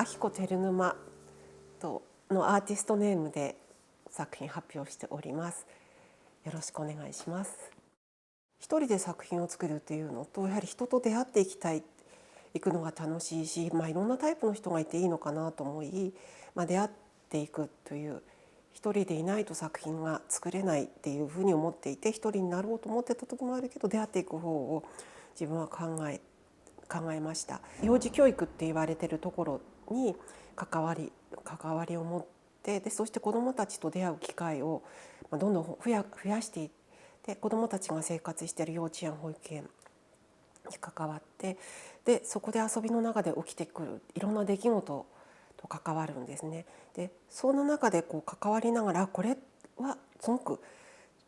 明子照沼のアーティストネームで作品発表しております。よろしくお願いします。一人で作品を作るっていうのと、やはり人と出会っていくのが楽しいし、いろんなタイプの人がいていいのかなと思い、出会っていくという、一人でいないと作品が作れないっていうふうに思っていて、一人になろうと思ってた時もあるけど、出会っていく方を自分は考えました。幼児教育って言われてるところに関わりを持って、そして子どもたちと出会う機会をどんどん増やしていって、子どもたちが生活している幼稚園保育園に関わって、そこで遊びの中で起きてくるいろんな出来事と関わるんですね。でその中で関わりながら、これはすごく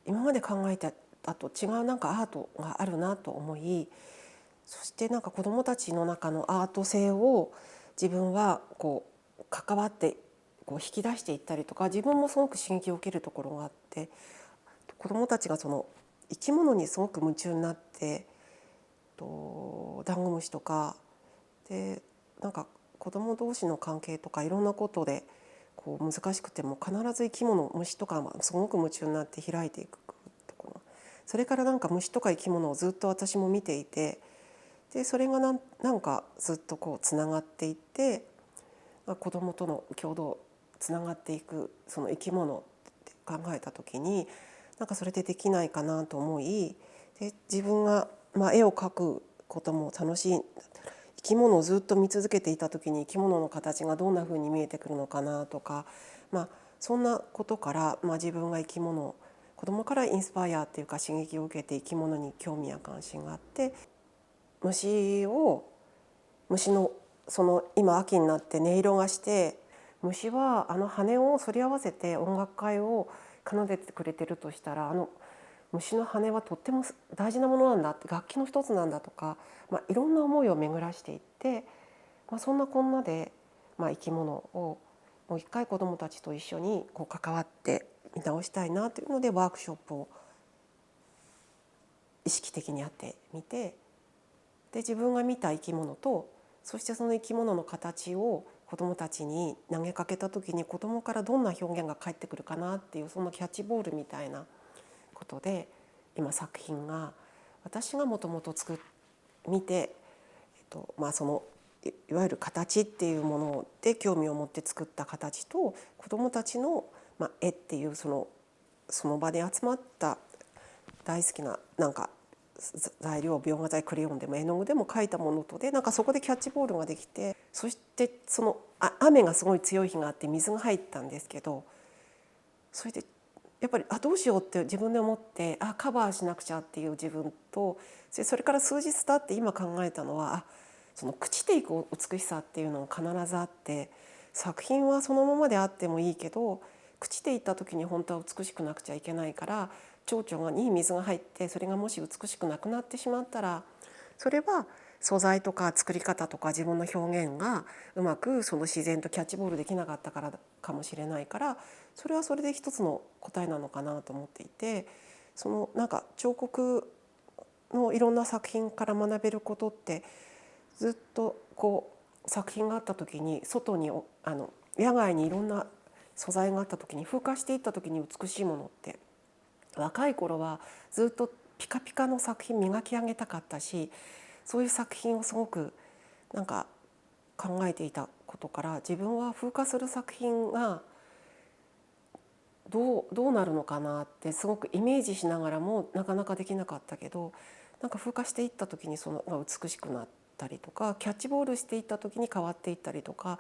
今まで考えてたと違うアートがあるなと思い、そして子どもたちの中のアート性を自分は関わって引き出していったりとか、自分もすごく刺激を受けるところがあって、子どもたちがその生き物にすごく夢中になって、ダンゴムシとかで子ども同士の関係とかいろんなことで難しくても必ず生き物、虫とかすごく夢中になって開いていくところ、それから虫とか生き物をずっと私も見ていて、でそれがずっとつながっていって、子どもとの共同つながっていくその生き物って考えた時に、それでできないかなと思い、で自分が絵を描くことも楽しい、生き物をずっと見続けていた時に生き物の形がどんな風に見えてくるのかなとか、そんなことから、自分が子どもからインスパイアっていうか刺激を受けて生き物に興味や関心があって、虫のその今秋になって音色がして、虫は羽を反り合わせて音楽会を奏でてくれてるとしたら、虫の羽はとっても大事なものなんだって、楽器の一つなんだとか、いろんな思いを巡らしていって、そんなこんなで、生き物をもう一回子どもたちと一緒に関わって見直したいなというので、ワークショップを意識的にやってみて、で自分が見た生き物と、そしてその生き物の形を子どもたちに投げかけた時に、子どもからどんな表現が返ってくるかなっていう、そんなキャッチボールみたいなことで、今作品が私がもともと見て、そのいわゆる形っていうもので興味を持って作った形と、子どもたちの絵っていうその場で集まった大好きな材料、描画剤、クレヨンでも絵の具でも描いたものとで、そこでキャッチボールができて、そして雨がすごい強い日があって水が入ったんですけど、それでやっぱりどうしようって自分で思って、カバーしなくちゃっていう自分と、それから数日経って今考えたのは、その朽ちていく美しさっていうのが必ずあって、作品はそのままであってもいいけど、朽ちていった時に本当は美しくなくちゃいけないから、蝶々に水が入ってそれがもし美しくなくなってしまったら、それは素材とか作り方とか自分の表現がうまくその自然とキャッチボールできなかったからかもしれないから、それはそれで一つの答えなのかなと思っていて、その彫刻のいろんな作品から学べることって、ずっと作品があった時に外に野外にいろんな素材があった時に、風化していった時に美しいものって、若い頃はずっとピカピカの作品磨き上げたかったし、そういう作品をすごく考えていたことから、自分は風化する作品がどうなるのかなってすごくイメージしながらもなかなかできなかったけど、風化していった時にそのが美しくなったりとか、キャッチボールしていった時に変わっていったりとか、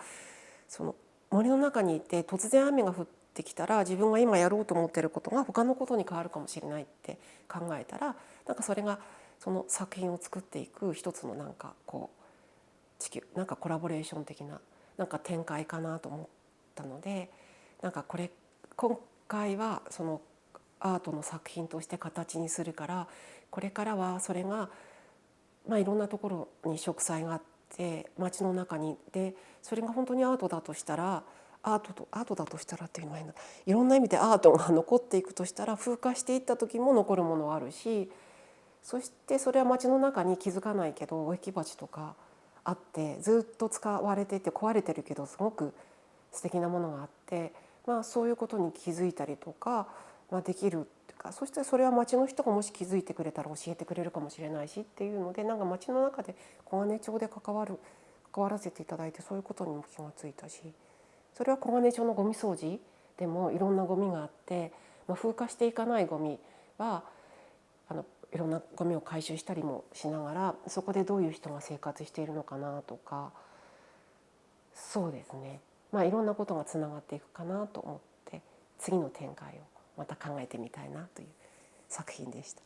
その森の中にいて突然雨が降ってきたら、自分が今やろうと思っていることが他のことに変わるかもしれないって考えたら、それがその作品を作っていく一つの地球コラボレーション的な展開かなと思ったので、今回はそのアートの作品として形にするから、これからはそれがいろんなところに植栽があって、街の中にで、それが本当にアートだとしたら、アートだとしたらっていうのは変だ、いろんな意味でアートが残っていくとしたら、風化していった時も残るものはあるし、そしてそれは街の中に気づかないけど植木鉢とかあって、ずっと使われていて壊れてるけどすごく素敵なものがあって、そういうことに気づいたりとか、できるっていうか、そしてそれは町の人がもし気づいてくれたら教えてくれるかもしれないしっていうので、なんか町の中で小金町で関わらせていただいて、そういうことにも気がついたし、それは小金町のゴミ掃除でもいろんなゴミがあって、風化していかないゴミはいろんなゴミを回収したりもしながら、そこでどういう人が生活しているのかなとか、そうですね、いろんなことがつながっていくかなと思って、次の展開をまた考えてみたいなという作品でした。